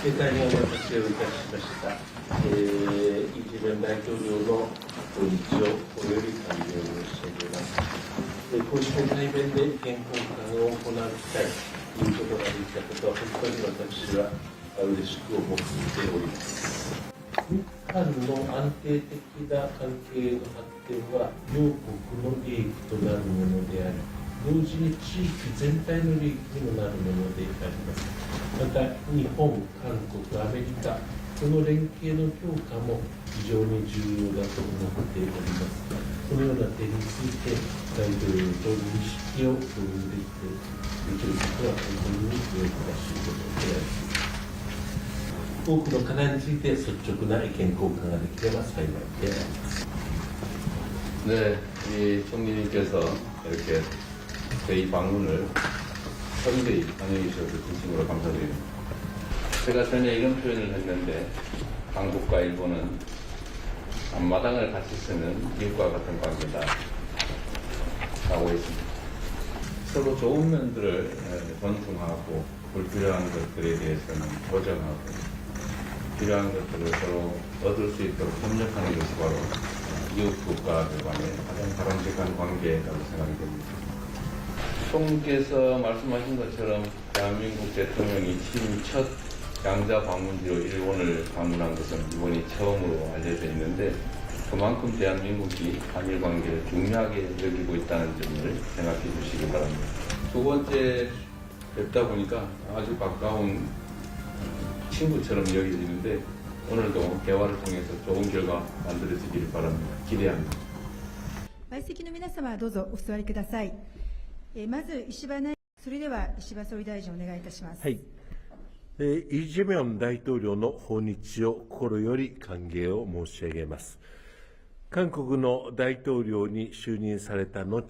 大変お待たせをいたしました。イ・ジェミョン大統領の訪日をこれより歓迎を申し上げます。こうした対面で意見交換を行う機会ということができたことは、本当に私は嬉しく思っております。日韓の安定的な関係の発展は、両国の利益となるものであり、同時に地域全体の利益にもなるものであります。また、日本、韓国、アメリカ、この連携の強化も非常に重要だと思っております。このような点について、大統領と認識を共有できているということは、本当に良いしいことであります。多くの課題について率直な意見交換ができれば幸いであります。네, 이 총리님께서 이렇게 저희 방문을 선대히 환영해 주셔서 진심으로 감사드립니다. 제가 전에 이런 표현을 했는데 한국과 일본은 앞마당을 같이 쓰는 미국과 같은 관계다 라고 했습니다. 서로 좋은 면들을 존중하고 불필요한 것들에 대해서는 보정하고 필요한 것들을 서로 얻을 수 있도록 협력하는 것이 바로 이웃 국가들 간의 가장 바람직한 관계라고 생각이 됩니다. 총리께서 말씀하신 것처럼 대한민국 대통령이 취임 첫 양자 방문지로 일본을 방문한 것은 이번이 처음으로 알려져 있는데 그만큼 대한민국이 한일 관계를 중요하게 여기고 있다는 점을 생각해 주시기 바랍니다. 두 번째 뵙다 보니까 아주 가까운 친구처럼 여겨지는데 오늘도 대화를 통해서 좋은 결과 만들어지기를 바랍니다. 기대합니다. 相席の皆様どうぞお座りください。まず石破内それでは石破総理大臣お願いいたします。はい。イ・ジェミョン大統領の訪日を心より歓迎を申し上げます。韓国の大統領に就任された後、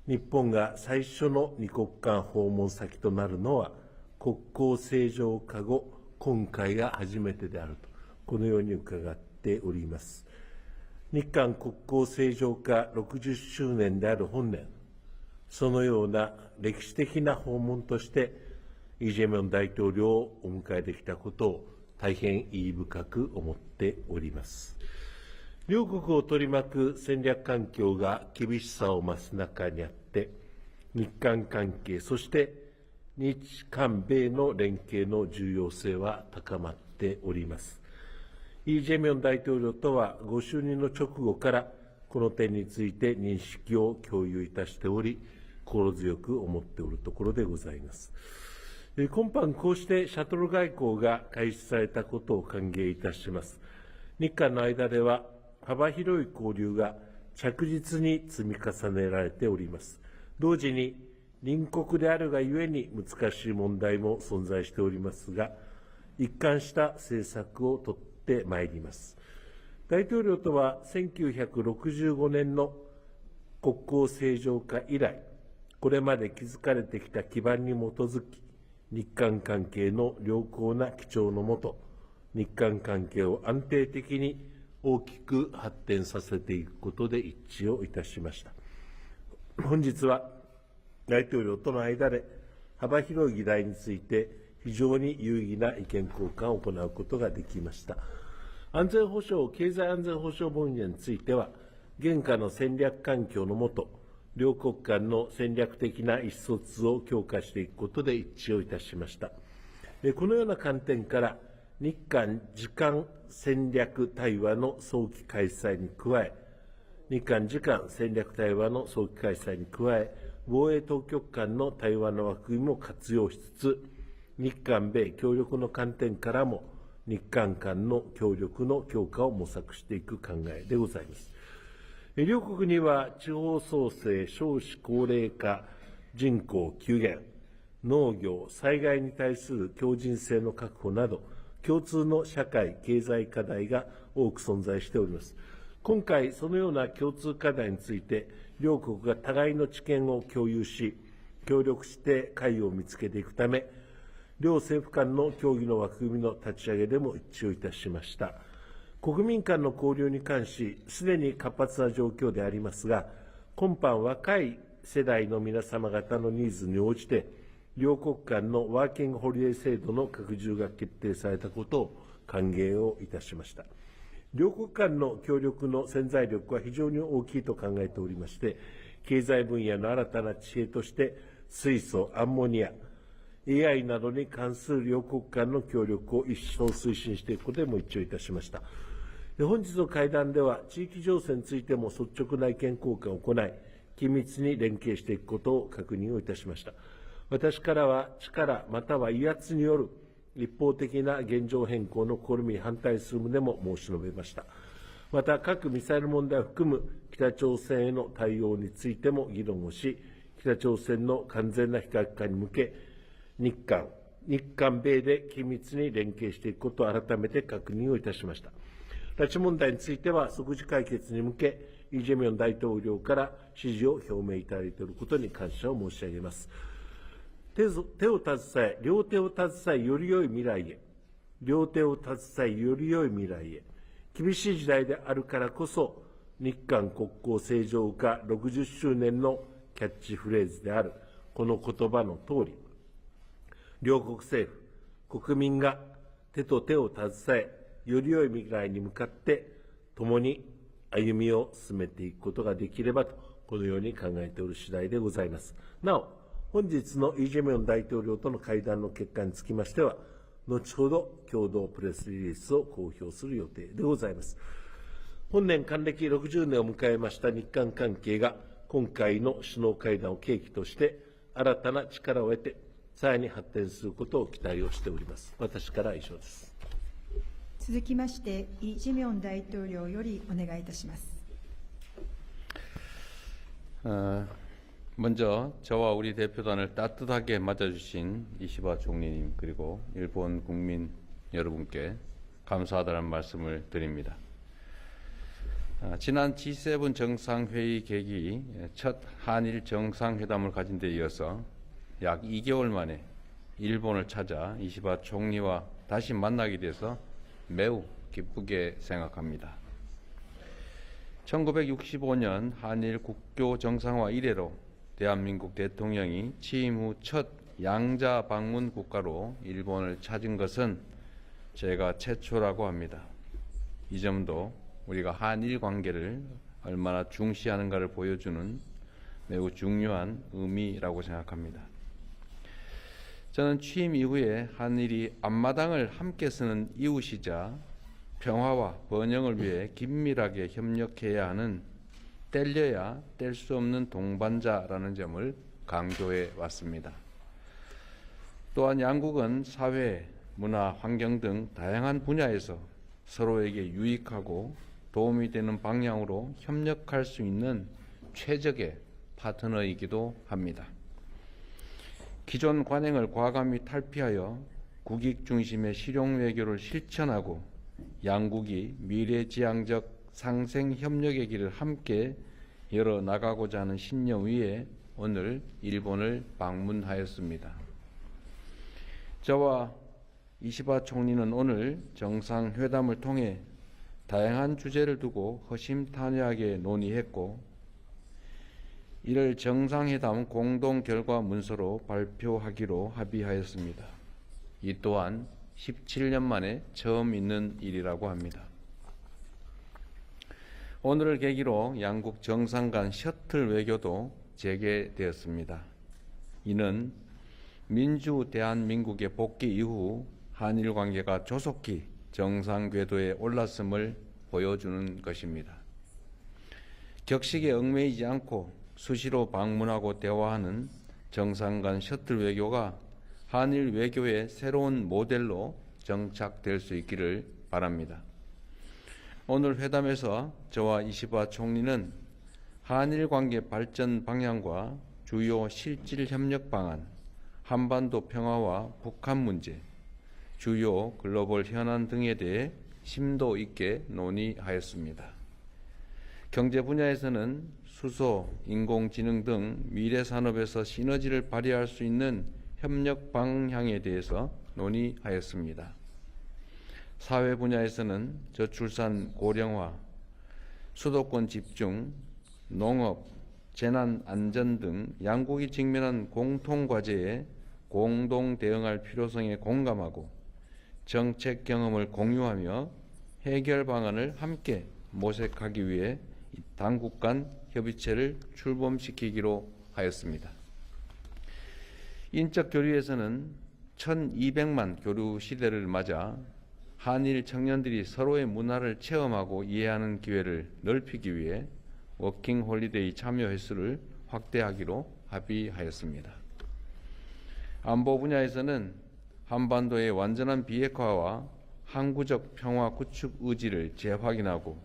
日本が最初の二国間訪問先となるのは国交正常化後今回が初めてであると、このように伺っております。日韓国交正常化60周年である本年、そのような歴史的な訪問として、イ・ジェミョン大統領をお迎えできたことを大変意義深く思っております。両国を取り巻く戦略環境が厳しさを増す中にあって、日韓関係、そして日韓米の連携の重要性は高まっております。イ・ジェミョン大統領とはご就任の直後からこの点について認識を共有いたしており、心強く思っておるところでございます。今般こうしてシャトル外交が開始されたことを歓迎いたします。日韓の間では幅広い交流が着実に積み重ねられております。同時に隣国であるがゆえに難しい問題も存在しておりますが、一貫した政策を取ってまいります。大統領とは1965年の国交正常化以来、これまで築かれてきた基盤に基づき、日韓関係の良好な基調のもと、日韓関係を安定的に大きく発展させていくことで一致をいたしました。本日は大統領との間で幅広い議題について非常に有意義な意見交換を行うことができました。安全保障、経済安全保障分野については、現下の戦略環境の下、両国間の戦略的な意思疎通を強化していくことで一致をいたしました。このような観点から、日韓時間戦略対話の早期開催に加え、日韓時間戦略対話の早期開催に加え、防衛当局間の対話の枠組みも活用しつつ、日韓米協力の観点からも、日韓間の協力の強化を模索していく考えでございます。両国には地方創生、少子高齢化、人口急減、農業、災害に対する強靭性の確保など、共通の社会、経済課題が多く存在しております。今回、そのような共通課題について、両国が互いの知見を共有し、協力して解を見つけていくため、両政府間の協議の枠組みの立ち上げでも一致をいたしました。国民間の交流に関し、すでに活発な状況でありますが、今般若い世代の皆様方のニーズに応じて、両国間のワーキングホリデー制度の拡充が決定されたことを歓迎をいたしました。両国間の協力の潜在力は非常に大きいと考えておりまして、経済分野の新たな知恵として、水素、アンモニア、AI などに関する両国間の協力を一層推進していくことでも一致をいたしました。本日の会談では、地域情勢についても率直な意見交換を行い、緊密に連携していくことを確認をいたしました。私からは、力または威圧による一方的な現状変更の試みに反対する旨も申し述べました。また、核・ミサイル問題を含む北朝鮮への対応についても議論をし、北朝鮮の完全な非核化に向け、日韓米で緊密に連携していくことを改めて確認をいたしました。拉致問題については即時解決に向け、イ・ジェミョン大統領から支持を表明いただいていることに感謝を申し上げます。両手を携え、より良い未来へ、両手を携え、より良い未来へ、厳しい時代であるからこそ、日韓国交正常化60周年のキャッチフレーズである、この言葉のとおり、両国政府、国民が手と手を携え、より良い未来に向かって共に歩みを進めていくことができればと、このように考えておる次第でございます。なお、本日のイ・ジェミョン大統領との会談の結果につきましては、後ほど共同プレスリリースを公表する予定でございます。本年還暦60年を迎えました日韓関係が、今回の首脳会談を契機として、新たな力を得て、さらに発展することを期待をしております。私からは以上です。続きまして、イ・ジェミョン大統領よりお願いいたします。 먼저 저와 우리 대표단을 따뜻하게 맞아주신 이시바 총리님 그리고 일본 국민 여러분께 감사하다는 말씀을 드립니다. 지난 G7 정상회의 계기 첫 한일 정상회담을 가진 데 이어서 약 2개월 만에 일본을 찾아 이시바 총리와 다시 만나게 돼서 매우 기쁘게 생각합니다. 1965년 한일 국교 정상화 이래로 대한민국 대통령이 취임 후 첫 양자 방문 국가로 일본을 찾은 것은 제가 최초라고 합니다. 이 점도 우리가 한일 관계를 얼마나 중시하는가를 보여주는 매우 중요한 의미라고 생각합니다. 저는 취임 이후에 한일이 앞마당을 함께 쓰는 이웃이자 평화와 번영을 위해 긴밀하게 협력해야 하는 뗄려야 뗄 수 없는 동반자라는 점을 강조해 왔습니다. 또한 양국은 사회, 문화, 환경 등 다양한 분야에서 서로에게 유익하고 도움이 되는 방향으로 협력할 수 있는 최적의 파트너이기도 합니다. 기존 관행을 과감히 탈피하여 국익 중심의 실용 외교를 실천하고 양국이 미래지향적 상생 협력의 길을 함께 열어 나가고자 하는 신념 위에 오늘 일본을 방문하였습니다. 저와 이시바 총리는 오늘 정상회담을 통해 다양한 주제를 두고 허심탄회하게 논의했고 이를 정상회담 공동 결과 문서로 발표하기로 합의하였습니다. 이 또한 17년 만에 처음 있는 일이라고 합니다. 오늘을 계기로 양국 정상 간 셔틀 외교도 재개되었습니다. 이는 민주 대한민국의 복귀 이후 한일 관계가 조속히 정상 궤도에 올랐음을 보여주는 것입니다. 격식에 얽매이지 않고 수시로 방문하고 대화하는 정상 간 셔틀 외교가 한일 외교의 새로운 모델로 정착될 수 있기를 바랍니다. 오늘 회담에서 저와 이시바 총리는 한일 관계 발전 방향과 주요 실질 협력 방안, 한반도 평화와 북한 문제, 주요 글로벌 현안 등에 대해 심도 있게 논의하였습니다. 경제 분야에서는 수소, 인공지능 등 미래 산업에서 시너지를 발휘할 수 있는 협력 방향에 대해서 논의하였습니다. 사회 분야에서는 저출산 고령화, 수도권 집중, 농업, 재난 안전 등 양국이 직면한 공통 과제에 공동 대응할 필요성에 공감하고 정책 경험을 공유하며 해결 방안을 함께 모색하기 위해 당국 간 협의체를 출범시키기로 하였습니다. 인적 교류에서는 1200만 교류 시대를 맞아 한일 청년들이 서로의 문화를 체험하고 이해하는 기회를 넓히기 위해 워킹 홀리데이 참여 횟수를 확대하기로 합의하였습니다. 안보 분야에서는 한반도의 완전한 비핵화와 항구적 평화 구축 의지를 재확인하고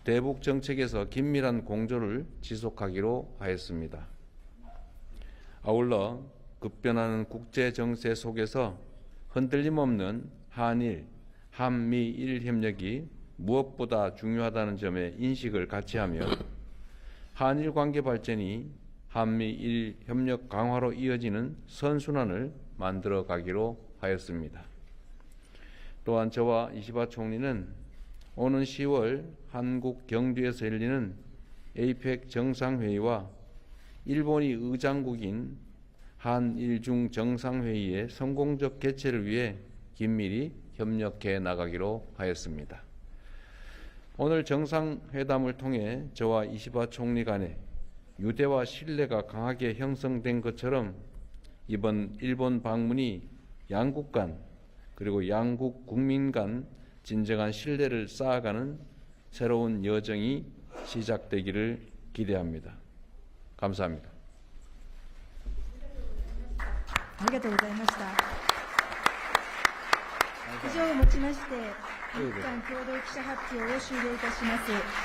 대북 정책에서 긴밀한 공조를 지속하기로 하였습니다. 아울러 급변하는 국제 정세 속에서 흔들림 없는 한일, 한미일 협력이 무엇보다 중요하다는 점에 인식을 같이 하며 한일 관계 발전이 한미일 협력 강화로 이어지는 선순환을 만들어 가기로 하였습니다. 또한 저와 이시바 총리는 오는 10월 한국 경주에서 열리는 에이펙 정상회의와 일본이 의장국인 한일중 정상회의의 성공적 개최를 위해 긴밀히 협력해 나가기로 하였습니다. 오늘 정상회담을 통해 저와 이시바 총리 간의 유대와 신뢰가 강하게 형성된 것처럼 이번 일본 방문이 양국 간 그리고 양국 국민 간 진정한 신뢰를 쌓아가는 새로운 여정이 시작되기를 기대합니다. 감사합니다. ありがとうございました。以上をもちまして、日韓共同記者発表を終了いたします。